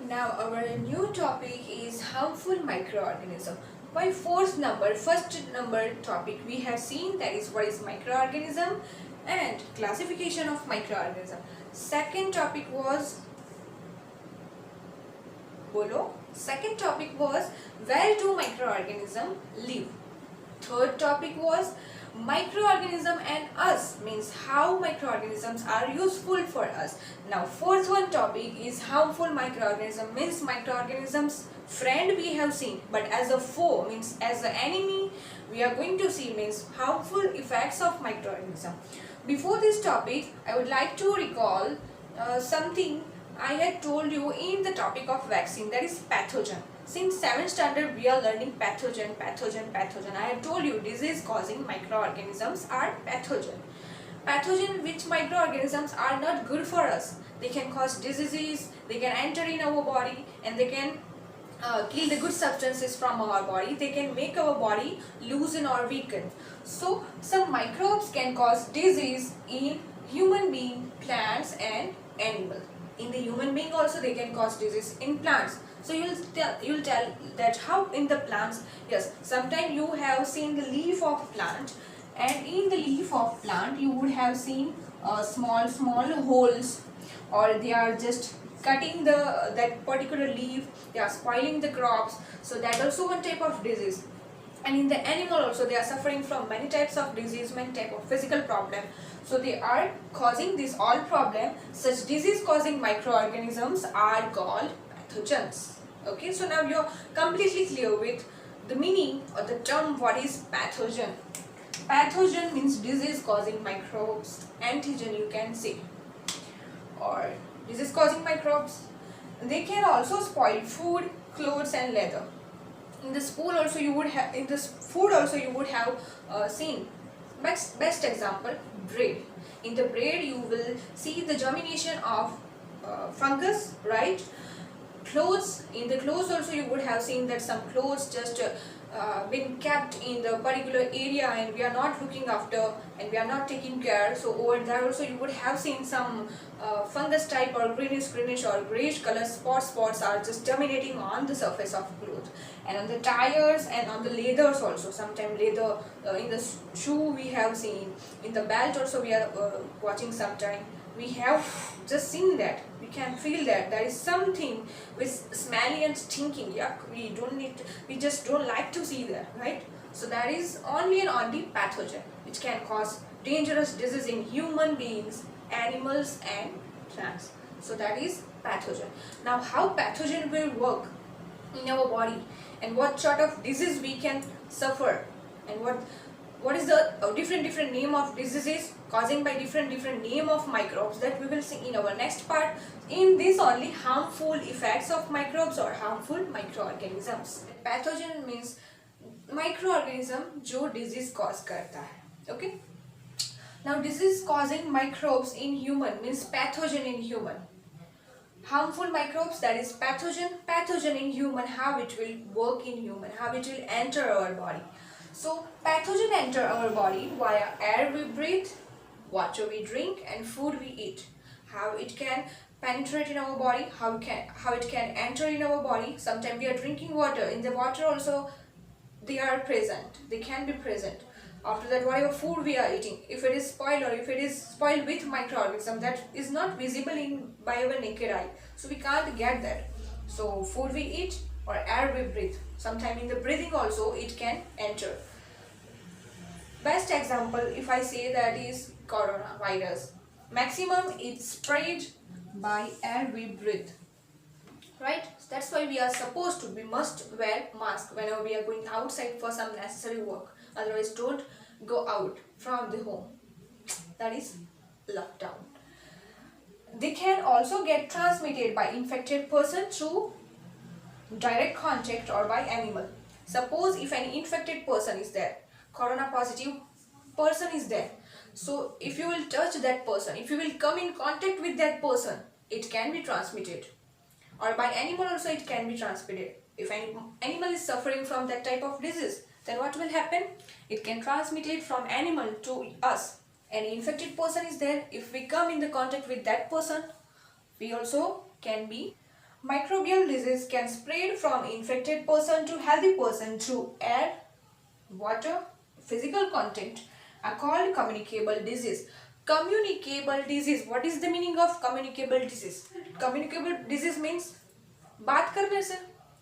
Now our new topic is harmful microorganism. By first number topic we have seen, that is what is microorganism and classification of microorganism. Second topic was bolo. Second topic was where do microorganism live. Third topic was microorganism and us, means how microorganisms are useful for us. Now fourth one topic is harmful microorganism, means microorganisms friend we have seen, but as a foe, means as an enemy we are going to see, means harmful effects of microorganism. Before this topic I would like to recall something I had told you in the topic of vaccine, that is pathogen. Since 7th standard we are learning pathogen. I have told you disease causing microorganisms are pathogen. Pathogen which microorganisms are not good for us. They can cause diseases, they can enter in our body and they can kill the good substances from our body. They can make our body loosen or weaken. So some microbes can cause disease in human being, plants and animal. In the human being also they can cause disease in plants. So you'll tell that how in the plants. Yes, sometimes you have seen the leaf of plant, and in the leaf of plant you would have seen small holes, or they are just cutting that particular leaf, they are spoiling the crops. So that also one type of disease. And in the animal also they are suffering from many types of disease, many type of physical problem. So they are causing this all problem. Such disease causing microorganisms are called pathogens. Okay, so now you're completely clear with the meaning or the term what is pathogen. Pathogen means disease causing microbes. Antigen you can say, or disease causing microbes. They can also spoil food, clothes and leather. In the school also you would have, in this food also you would have seen best example, bread. In the bread you will see the germination of fungus, right? Clothes, in the clothes also you would have seen that some clothes just been kept in the particular area and we are not looking after and we are not taking care. So over there also you would have seen some fungus type or greenish or grayish color spots are just terminating on the surface of cloth. And on the tires and on the leathers also, sometimes leather in the shoe we have seen, in the belt also we are watching sometime. We have just seen that, we can feel that there is something with smelly and stinking. Yuck, we just don't like to see that, right? So that is only and only pathogen which can cause dangerous disease in human beings, animals and plants. So that is pathogen. Now how pathogen will work in our body and what sort of disease we can suffer, and what is the different name of diseases causing by different name of microbes, that we will see in our next part. In this only harmful effects of microbes or harmful microorganisms. Pathogen means microorganism जो disease cause करता है. Okay. Now disease causing microbes in human means pathogen in human. Harmful microbes, that is pathogen in human, how it will work in human, how it will enter our body. So pathogen enter our body via air we breathe, water we drink and food we eat. How it can penetrate in our body, how it can enter in our body. Sometimes we are drinking water, in the water also they are present, they can be present. After that, whatever food we are eating, if it is spoiled or if it is spoiled with microorganisms, that is not visible by our naked eye, so we can't get that. So food we eat or air we breathe, sometime in the breathing also it can enter. Best example if I say, that is coronavirus. Maximum it's spread by air we breathe, right? That's why we are supposed to, we must wear mask whenever we are going outside for some necessary work. Otherwise don't go out from the home. That is lockdown. They can also get transmitted by infected person through direct contact or by animal. Suppose if any infected person is there, corona positive person is there, so if you will touch that person, if you will come in contact with that person, it can be transmitted. Or by animal also it can be transmitted. If any animal is suffering from that type of disease, then what will happen? It can transmit it from animal to us. Any infected person is there, if we come in the contact with that person, we also can be Microbial disease can spread from infected person to healthy person through air, water, physical contact are called communicable disease. Communicable disease. What is the meaning of communicable disease? Communicable disease means बात करने से,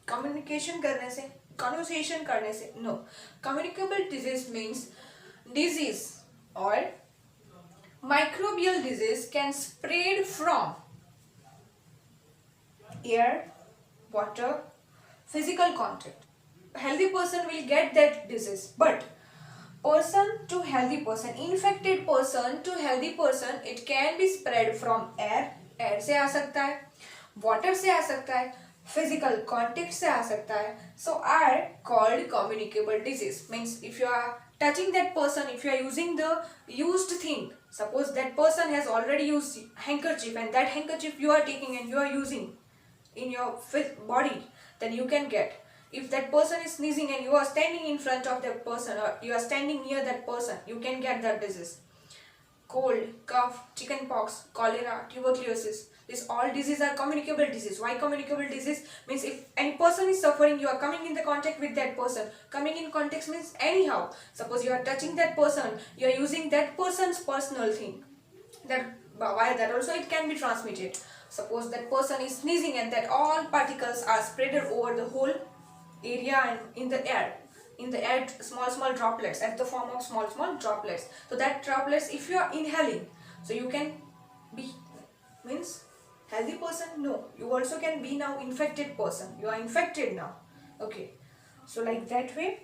communication करने से, conversation करने से. No. Communicable disease means disease or microbial disease can spread from air, water, physical contact. Healthy person will get that disease, but person to healthy person, infected person to healthy person, it can be spread from air, air से आ सकता है, water से आ सकता है, physical contact से आ सकता है. So are called communicable disease. Means if you are touching that person, if you are using the used thing, suppose that person has already used handkerchief and that handkerchief you are taking and you are using in your body, then you can get. If that person is sneezing and you are standing in front of that person or you are standing near that person, you can get that disease. Cold, cough, chickenpox, cholera, tuberculosis, these all diseases are communicable disease. Why communicable disease? Means if any person is suffering, you are coming in the contact with that person. Coming in contact means anyhow. Suppose you are touching that person, you are using that person's personal thing. That while that also it can be transmitted. Suppose that person is sneezing and that all particles are spread over the whole area and in the air. In the air, small droplets at the form of small droplets. So that droplets, if you are inhaling, so you can be, means healthy person? No, you also can be now infected person. You are infected now. Okay. So like that way,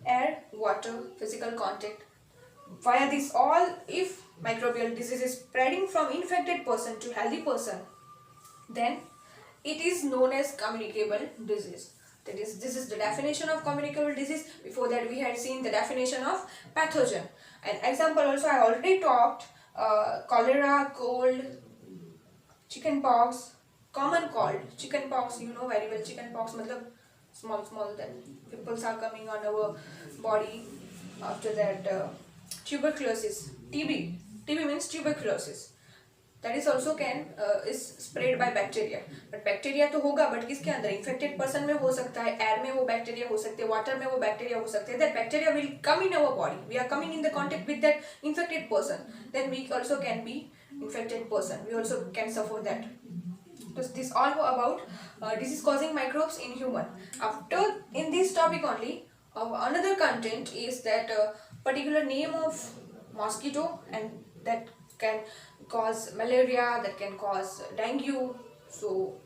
air, water, physical contact. Via this all, if microbial disease is spreading from infected person to healthy person, then it is known as communicable disease. That is, this is the definition of communicable disease. Before that we had seen the definition of pathogen. An example also I already talked, cholera, cold, chickenpox, common cold, chickenpox, you know very well, chickenpox matlab small then pimples are coming on our body. After that tuberculosis, TB means tuberculosis. That is also can is spread by bacteria. But bacteria तो होगा, but किसके अंदर? Infected person में हो सकता है, air में वो bacteria हो सकते हैं, water में वो bacteria हो सकते हैं. That bacteria will come in our body. We are coming in the contact with that infected person. Then we also can be infected person. We also can suffer that. So this all about disease causing microbes in human. After in this topic only, another content is that particular name of mosquito and that can cause malaria, that can cause dengue. So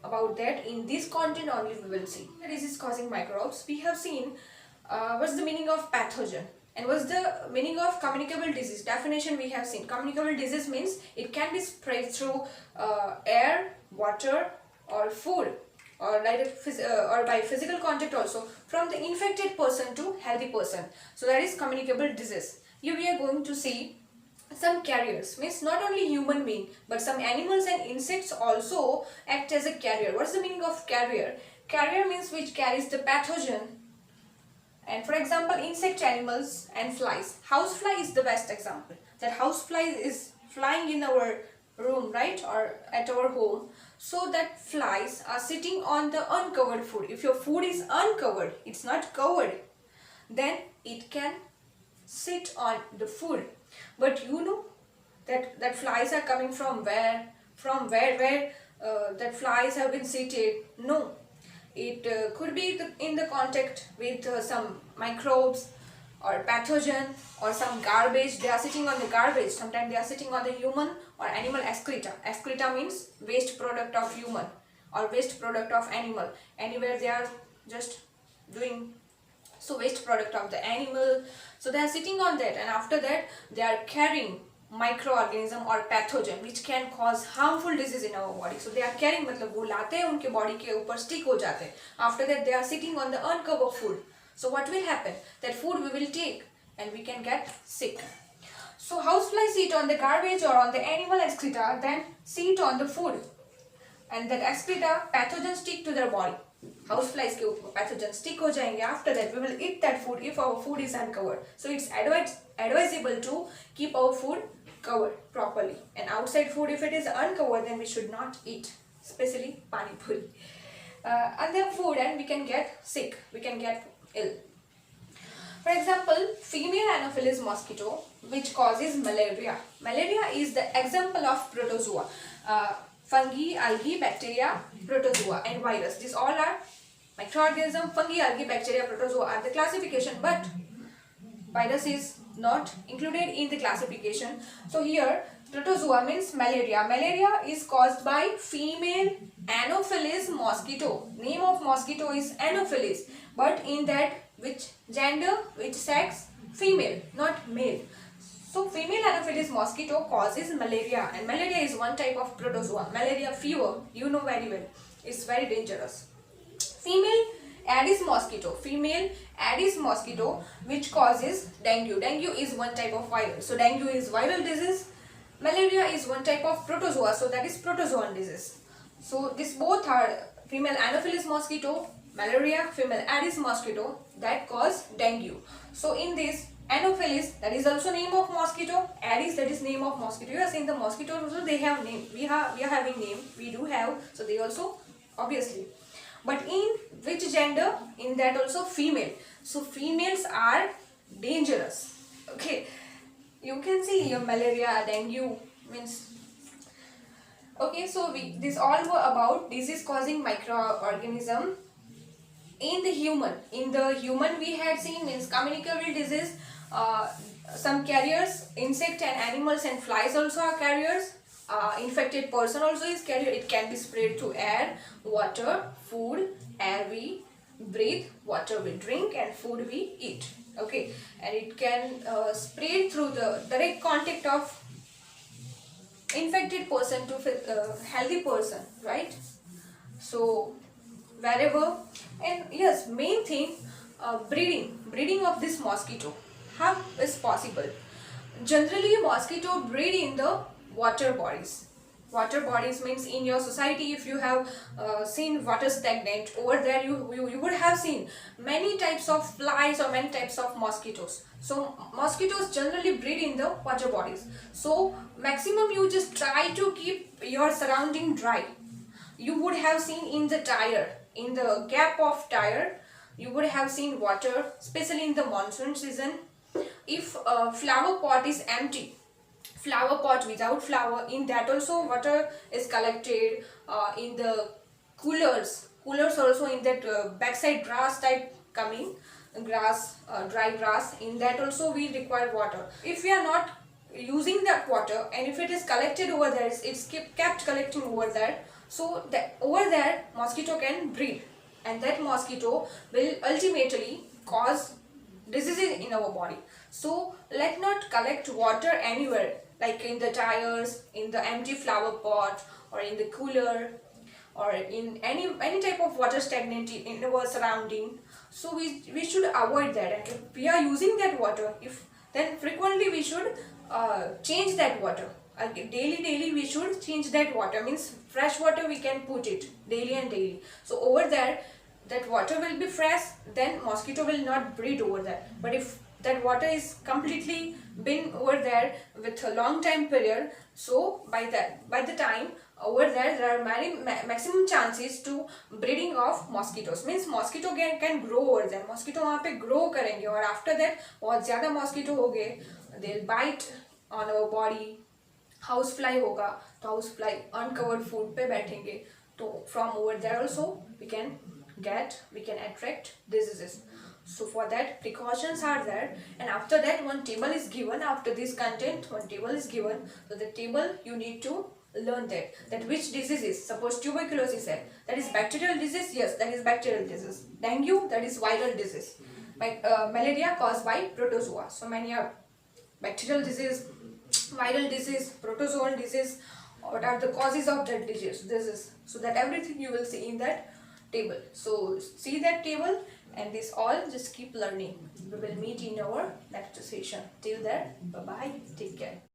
about that in this content only we will see. Disease causing microbes. We have seen what's the meaning of pathogen and what's the meaning of communicable disease. Definition we have seen. Communicable disease means it can be spread through air, water or food or or by physical contact also from the infected person to healthy person. So that is communicable disease. Here we are going to see some carriers, means not only human being but some animals and insects also act as a carrier. What's the meaning of carrier? Carrier means which carries the pathogen. And for example, insect animals and flies. Housefly is the best example. That housefly is flying in our room, right, or at our home. So that flies are sitting on the uncovered food. If your food is uncovered, it's not covered, then it can sit on the food. But you know that flies are coming from where? From where that flies have been seated? No. It could be in the contact with some microbes or pathogen or some garbage. They are sitting on the garbage. Sometimes they are sitting on the human or animal excreta. Excreta means waste product of human or waste product of animal. Anywhere they are just doing, so waste product of the animal. So they are sitting on that, and after that they are carrying microorganism or pathogen which can cause harmful disease in our body. So they are carrying, मतलब वो लाते हैं उनके body के ऊपर stick हो जाते हैं. After that they are sitting on the uncovered food. So what will happen? That food we will take and we can get sick. So houseflies sit on the garbage or on the animal excreta, then sit on the food, and that excreta pathogen stick to their body. Houseflies के ऊपर pathogen stick हो जाएंगे. After that we will eat that food if our food is uncovered. So it's advisable to keep our food covered properly, and outside food if it is uncovered then we should not eat. especially pani puri. And their food, and we can get sick, we can get ill. For example, female Anopheles mosquito, which causes malaria. Malaria is the example of protozoa. Fungi, algae, bacteria, protozoa, and virus. These all are microorganism. Fungi, algae, bacteria, protozoa are the classification, but virus is not included in the classification. So here, protozoa means malaria. Malaria is caused by female Anopheles mosquito. Name of mosquito is Anopheles, but in that which gender, which sex? Female, not male. So female Anopheles mosquito causes malaria, and malaria is one type of protozoa. Malaria fever, you know very well, it's very dangerous. Female Aedes mosquito, which causes dengue. Dengue is one type of virus. So dengue is viral disease. Malaria is one type of protozoa, so that is protozoan disease. So these both are female Anopheles mosquito, malaria, female Aedes mosquito that cause dengue. So in this Anopheles, that is also name of mosquito. Aedes, that is name of mosquito. You are seeing the mosquitoes also, they have name. We are having name. We do have. So they also obviously. But in which gender? In that also female. So females are dangerous. Okay. You can see your malaria, dengue means. Okay, so this all were about disease causing microorganism. In the human we had seen means communicable disease. Some carriers, insect and animals and flies also are carriers. Infected person also is carrier. It can be spread through air, water, food. Air we breathe, water we drink, and food we eat. Okay, and it can spread through the direct contact of infected person to healthy person, right? So wherever, and yes, main thing, breeding of this mosquito, how is possible? Generally mosquito breed in the water bodies. Water bodies means in your society, if you have seen water stagnant, over there you would have seen many types of flies or many types of mosquitoes. So mosquitoes generally breed in the water bodies. So maximum you just try to keep your surrounding dry. You would have seen in the tire, in the gap of tire, you would have seen water, especially in the monsoon season. If a flower pot is empty, flower pot without flower, in that also water is collected. In the coolers also, in that backside grass type coming, grass, dry grass, in that also we require water. If we are not using that water, and if it is collected over there, it's kept collecting over there, so that over there mosquito can breed, and that mosquito will ultimately cause diseases in our body. So let not collect water anywhere, like in the tires, in the empty flower pot, or in the cooler, or in any type of water stagnant in our surrounding. So we should avoid that, and if we are using that water, then frequently we should change that water. Daily we should change that water, means fresh water we can put it daily and daily. So over there that water will be fresh, then mosquito will not breed over there. But if that water is completely been over there with a long time period, so by the time over there are many maximum chances to breeding of mosquitoes, means mosquito can grow over there. Mosquito वहाँ पे grow करेंगे, और after that बहुत ज़्यादा mosquito हो गए, they'll bite on our body. House fly होगा तो हाउस फ्लाई अनकवर्ड फूड पे बैठेंगे, तो from over there also we can attract diseases. So for that precautions are there, and after that one table is given. After this content one table is given. So the table you need to learn that which disease is, suppose tuberculosis है, that is bacterial disease. Yes, that is bacterial disease. Dengue, that is viral disease. Malaria caused by protozoa. So many are bacterial disease, viral disease, protozoal disease. What are the causes of that disease? So that everything you will see in that table. So see that table, and this all just keep learning. We will meet in our next session. Till then, bye bye, take care.